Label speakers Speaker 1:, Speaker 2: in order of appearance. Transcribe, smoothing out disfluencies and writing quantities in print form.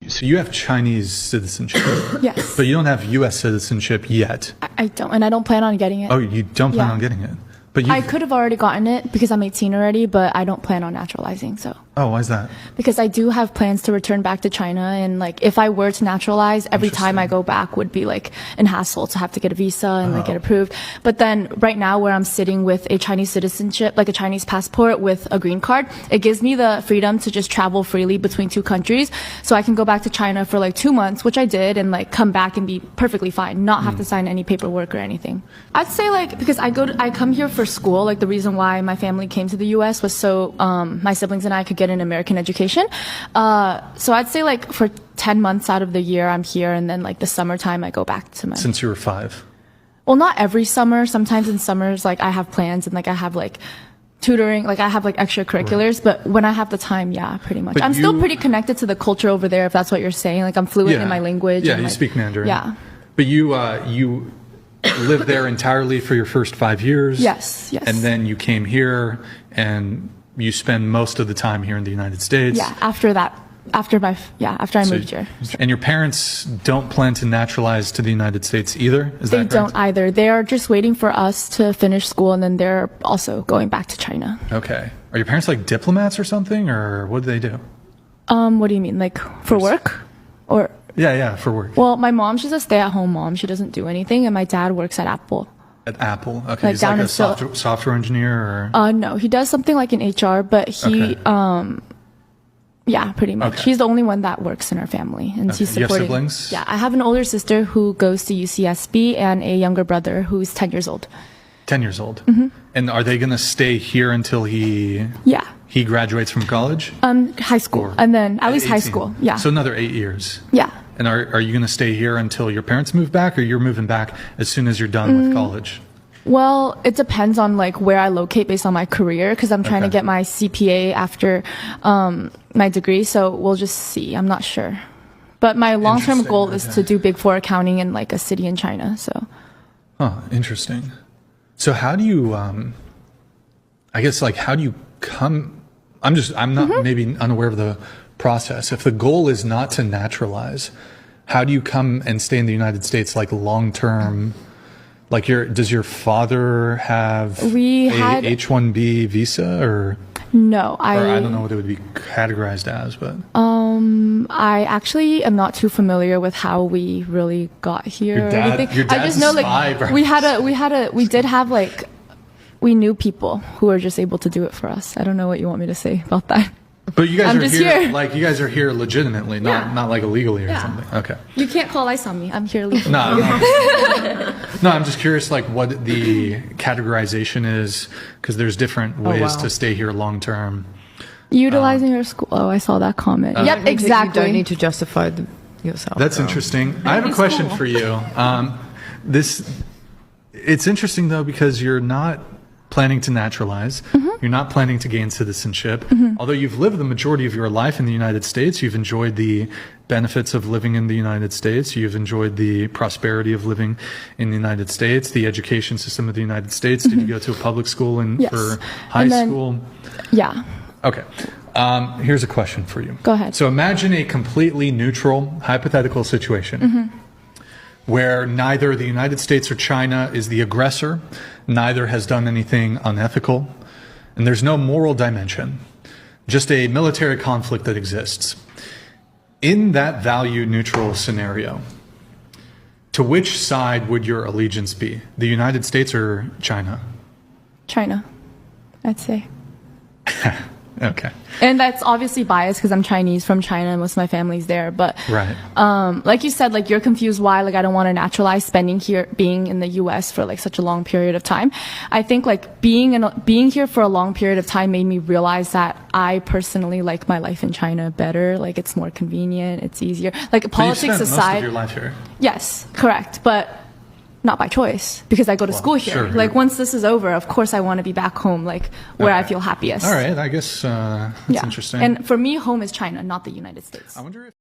Speaker 1: So you have Chinese citizenship.
Speaker 2: Yes.
Speaker 1: But you don't have U.S. citizenship yet.
Speaker 2: I don't, and I don't plan on getting it.
Speaker 1: Oh, you don't plan on getting it? But
Speaker 2: I could have already gotten it because I'm 18 already, but I don't plan on naturalizing, so.
Speaker 1: Oh, why is that?
Speaker 2: Because I do have plans to return back to China, and like if I were to naturalize, every time I go back would be like an hassle to have to get a visa and like get approved. But then right now where I'm sitting with a Chinese citizenship, like a Chinese passport with a green card, it gives me the freedom to just travel freely between two countries. So I can go back to China for like 2 months, which I did, and like come back and be perfectly fine, not have to sign any paperwork or anything. I'd say like, because I come here for school, like the reason why my family came to the US was so my siblings and I could get an American education. So I'd say like for 10 months out of the year I'm here, and then like the summertime I go back to my...
Speaker 1: Since you were 5?
Speaker 2: Well, not every summer. Sometimes in summers like I have plans and like I have like tutoring, like I have like extracurriculars, but when I have the time, yeah, pretty much. But I'm still pretty connected to the culture over there, if that's what you're saying. Like I'm fluent in my language.
Speaker 1: Yeah,
Speaker 2: and,
Speaker 1: you
Speaker 2: like,
Speaker 1: speak Mandarin.
Speaker 2: Yeah.
Speaker 1: But you lived there entirely for your first 5 years?
Speaker 2: Yes, yes.
Speaker 1: And then you came here and you spend most of the time here in the United States?
Speaker 2: Yeah, after I moved here.
Speaker 1: And your parents don't plan to naturalize to the United States either? Is that correct?
Speaker 2: They don't either. They are just waiting for us to finish school, and then they're also going back to China.
Speaker 1: Okay. Are your parents like diplomats or something, or what do they do?
Speaker 2: What do you mean, like for work? Or...
Speaker 1: Yeah, for work.
Speaker 2: Well, my mom, she's a stay-at-home mom. She doesn't do anything, and my dad works at Apple.
Speaker 1: At Apple? Okay,
Speaker 2: Like
Speaker 1: he's like a software engineer, or?
Speaker 2: No, he does something like in HR, but he, yeah, pretty much.
Speaker 1: Okay.
Speaker 2: He's the only one that works in our family, and he's supporting.
Speaker 1: You have siblings?
Speaker 2: Yeah, I have an older sister who goes to UCSB, and a younger brother who's 10 years old.
Speaker 1: 10 years old? Mm-hmm. And are they going to stay here until he graduates from college?
Speaker 2: High school, and then at least
Speaker 1: 18.
Speaker 2: high school, yeah.
Speaker 1: So another 8 years?
Speaker 2: Yeah.
Speaker 1: And are you going to stay here until your parents move back, or you're moving back as soon as you're done with college?
Speaker 2: Well, it depends on like where I locate based on my career, because I'm trying to get my CPA after my degree, so we'll just see. I'm not sure. But my long-term goal is to do Big Four accounting in like a city in China, so.
Speaker 1: Oh, interesting. So how do you, I guess like how do you come, I'm not maybe unaware of the process. If the goal is not to naturalize, how do you come and stay in the United States like long-term? Like does your father have a H-1B visa, or?
Speaker 2: No,
Speaker 1: or I don't know what it would be categorized as, but.
Speaker 2: I actually am not too familiar with how we really got here.
Speaker 1: Your dad,
Speaker 2: or anything.
Speaker 1: your dad's
Speaker 2: I just know like we knew people who were just able to do it for us. I don't know what you want me to say about that.
Speaker 1: But you guys are here, like you guys are here legitimately, not like illegally or something. Okay.
Speaker 2: You can't call ice on me. I'm here legally.
Speaker 1: No, I'm just curious, like what the categorization is, because there's different ways to stay here long term.
Speaker 2: Utilizing your school. Oh, I saw that comment. Yep, exactly.
Speaker 3: You don't need to justify yourself.
Speaker 1: That's interesting. I have a question for you. It's interesting though, because you're not planning to naturalize. You're not planning to gain citizenship. Although you've lived the majority of your life in the United States, you've enjoyed the benefits of living in the United States. You've enjoyed the prosperity of living in the United States, the education system of the United States. Did you go to a public school for high school?
Speaker 2: Yeah.
Speaker 1: Okay. Here's a question for you.
Speaker 2: Go ahead.
Speaker 1: So imagine a completely neutral, hypothetical situation where neither the United States or China is the aggressor, neither has done anything unethical, and there's no moral dimension, just a military conflict that exists. In that value-neutral scenario, to which side would your allegiance be? The United States or China?
Speaker 2: China, I'd say.
Speaker 1: Okay.
Speaker 2: And that's obviously biased because I'm Chinese from China and most of my family's there. But like you said, like you're confused why like I don't want to naturalize being in the US for like such a long period of time. I think like being here for a long period of time made me realize that I personally like my life in China better. Like it's more convenient, it's easier. Like politics aside.
Speaker 1: Most of your life here.
Speaker 2: Yes, correct. But not by choice, because I go to school here.
Speaker 1: Sure.
Speaker 2: Like once this is over, of course I want to be back home, like where I feel happiest.
Speaker 1: All right, I guess that's interesting.
Speaker 2: And for me, home is China, not the United States.
Speaker 1: I wonder if